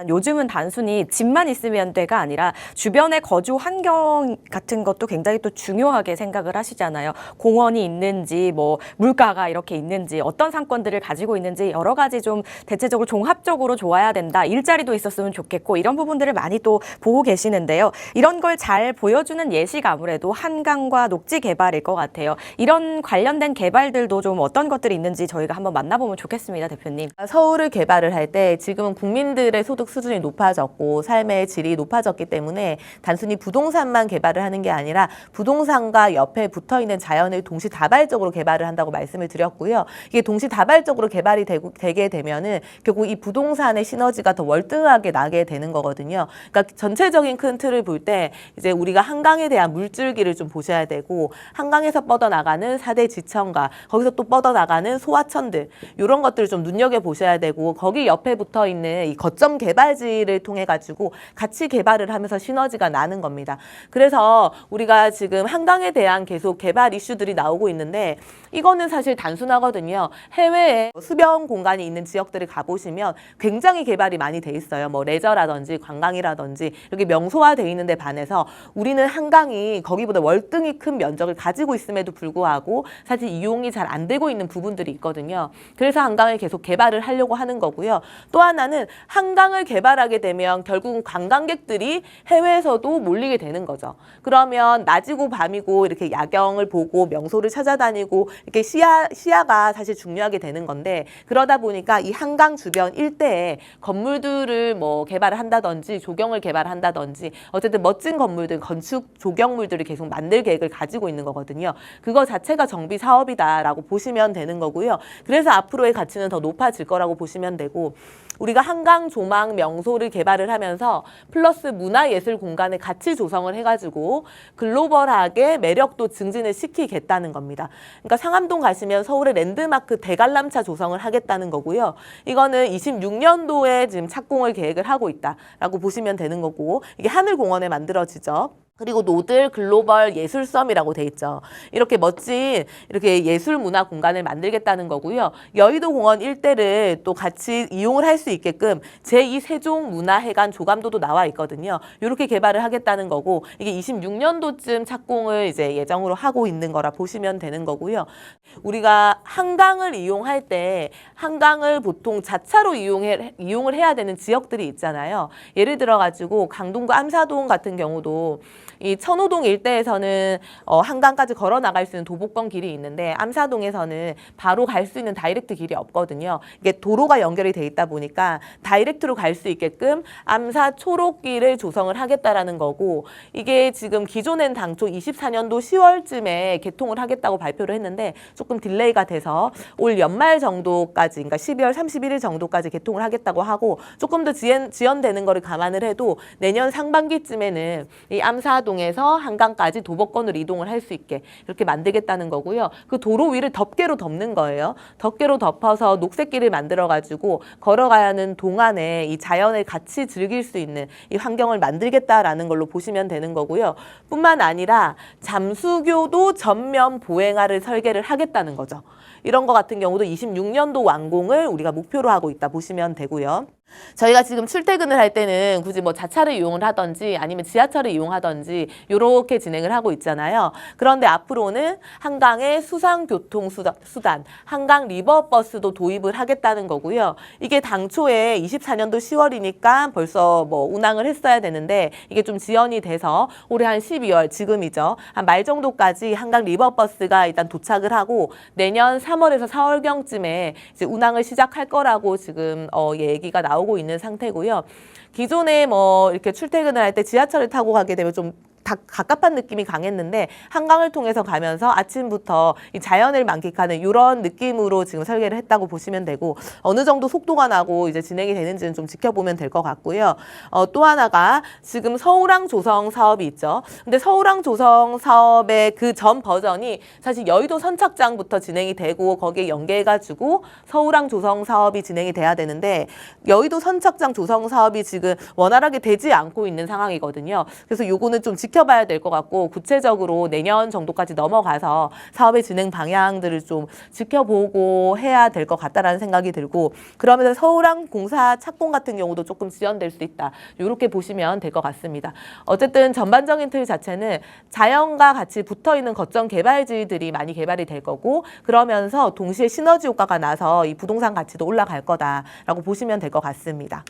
요즘은 단순히 집만 있으면 돼가 아니라 주변의 거주 환경 같은 것도 굉장히 또 중요하게 생각을 하시잖아요. 공원이 있는지, 뭐 물가가 이렇게 있는지, 어떤 상권들을 가지고 있는지 여러 가지 좀 대체적으로 종합적으로 좋아야 된다. 일자리도 있었으면 좋겠고 이런 부분들을 많이 또 보고 계시는데요. 이런 걸 잘 보여주는 예시가 아무래도 한강과 녹지 개발일 것 같아요. 이런 관련된 개발들도 좀 어떤 것들이 있는지 저희가 한번 만나보면 좋겠습니다, 대표님. 서울을 개발을 할 때 지금은 국민들의 소득 수준이 높아졌고 삶의 질이 높아졌기 때문에 단순히 부동산만 개발을 하는 게 아니라 부동산과 옆에 붙어있는 자연을 동시다발적으로 개발을 한다고 말씀을 드렸고요. 이게 동시다발적으로 개발이 되게 되면은 결국 이 부동산의 시너지가 더 월등하게 나게 되는 거거든요. 그러니까 전체적인 큰 틀을 볼 때 이제 우리가 한강에 대한 물줄기를 좀 보셔야 되고 한강에서 뻗어나가는 4대 지천과 거기서 또 뻗어나가는 소하천들 이런 것들을 좀 눈여겨보셔야 되고 거기 옆에 붙어있는 이 거점 개발지를 통해 가지고 같이 개발을 하면서 시너지가 나는 겁니다. 그래서 우리가 지금 한강에 대한 계속 개발 이슈들이 나오고 있는데 이거는 사실 단순하거든요. 해외에 수변 공간이 있는 지역들을 가보시면 굉장히 개발이 많이 돼 있어요. 뭐 레저라든지 관광이라든지 이렇게 명소화돼 있는데 반해서 우리는 한강이 거기보다 월등히 큰 면적을 가지고 있음에도 불구하고 사실 이용이 잘 안 되고 있는 부분들이 있거든요. 그래서 한강을 계속 개발을 하려고 하는 거고요. 또 하나는 한강을 개발하게 되면 결국은 관광객들이 해외에서도 몰리게 되는 거죠. 그러면 낮이고 밤이고 이렇게 야경을 보고 명소를 찾아다니고 이렇게 시야가 사실 중요하게 되는 건데 그러다 보니까 이 한강 주변 일대에 건물들을 뭐 개발을 한다든지 조경을 개발한다든지 어쨌든 멋진 건물들, 건축 조경물들을 계속 만들 계획을 가지고 있는 거거든요. 그거 자체가 정비 사업이다라고 보시면 되는 거고요. 그래서 앞으로의 가치는 더 높아질 거라고 보시면 되고 우리가 한강 조망 명소를 개발을 하면서 플러스 문화예술 공간을 같이 조성을 해가지고 글로벌하게 매력도 증진을 시키겠다는 겁니다. 그러니까 상암동 가시면 서울의 랜드마크 대관람차 조성을 하겠다는 거고요. 이거는 26년도에 지금 착공을 계획을 하고 있다라고 보시면 되는 거고 이게 하늘공원에 만들어지죠. 그리고 노들 글로벌 예술섬이라고 돼 있죠. 이렇게 멋진 이렇게 예술 문화 공간을 만들겠다는 거고요. 여의도 공원 일대를 또 같이 이용을 할 수 있게끔 제2 세종 문화회관 조감도도 나와 있거든요. 이렇게 개발을 하겠다는 거고 이게 26년도쯤 착공을 이제 예정으로 하고 있는 거라 보시면 되는 거고요. 우리가 한강을 이용할 때 한강을 보통 자차로 이용을 해야 되는 지역들이 있잖아요. 예를 들어 가지고 강동구 암사동 같은 경우도 이 천호동 일대에서는 한강까지 걸어 나갈 수 있는 도보권 길이 있는데 암사동에서는 바로 갈 수 있는 다이렉트 길이 없거든요. 이게 도로가 연결이 돼 있다 보니까 다이렉트로 갈 수 있게끔 암사 초록길을 조성을 하겠다라는 거고 이게 지금 기존엔 당초 24년도 10월쯤에 개통을 하겠다고 발표를 했는데 조금 딜레이가 돼서 올 연말 정도까지 그러니까 12월 31일 정도까지 개통을 하겠다고 하고 조금 더 지연되는 거를 감안을 해도 내년 상반기쯤에는 이 암사동에서 한강까지 도보권으로 이동을 할 수 있게 이렇게 만들겠다는 거고요. 그 도로 위를 덮개로 덮는 거예요. 덮개로 덮어서 녹색길을 만들어가지고 걸어가야 하는 동안에 이 자연을 같이 즐길 수 있는 이 환경을 만들겠다라는 걸로 보시면 되는 거고요. 뿐만 아니라 잠수교도 전면 보행하를 설계를 하겠다는 거죠. 이런 거 같은 경우도 26년도 완공을 우리가 목표로 하고 있다 보시면 되고요. 저희가 지금 출퇴근을 할 때는 굳이 뭐 자차를 이용을 하든지 아니면 지하철을 이용하든지 이렇게 진행을 하고 있잖아요. 그런데 앞으로는 한강의 수상교통수단, 한강 리버버스도 도입을 하겠다는 거고요. 이게 당초에 24년도 10월이니까 벌써 뭐 운항을 했어야 되는데 이게 좀 지연이 돼서 올해 한 12월 지금이죠. 한 말 정도까지 한강 리버버스가 일단 도착을 하고 내년 3월에서 4월경쯤에 이제 운항을 시작할 거라고 지금 얘기가 나오고 있는 상태고요. 기존에 뭐 이렇게 출퇴근을 할 때 지하철을 타고 가게 되면 좀 갑갑한 느낌이 강했는데 한강을 통해서 가면서 아침부터 이 자연을 만끽하는 이런 느낌으로 지금 설계를 했다고 보시면 되고 어느 정도 속도가 나고 이제 진행이 되는지는 좀 지켜보면 될 것 같고요. 또 하나가 지금 서울항 조성 사업이 있죠. 근데 서울항 조성 사업의 그 전 버전이 사실 여의도 선착장부터 진행이 되고 거기에 연계해가지고 서울항 조성 사업이 진행이 돼야 되는데 여의도 선착장 조성 사업이 지금 원활하게 되지 않고 있는 상황이거든요. 그래서 요거는 좀 지켜봐야 될 것 같고 구체적으로 내년 정도까지 넘어가서 사업의 진행 방향들을 좀 지켜보고 해야 될 것 같다라는 생각이 들고 그러면서 서울항공사 착공 같은 경우도 조금 지연될 수 있다. 이렇게 보시면 될 것 같습니다. 어쨌든 전반적인 틀 자체는 자연과 같이 붙어있는 거점 개발지들이 많이 개발이 될 거고 그러면서 동시에 시너지 효과가 나서 이 부동산 가치도 올라갈 거다라고 보시면 될 것 같습니다.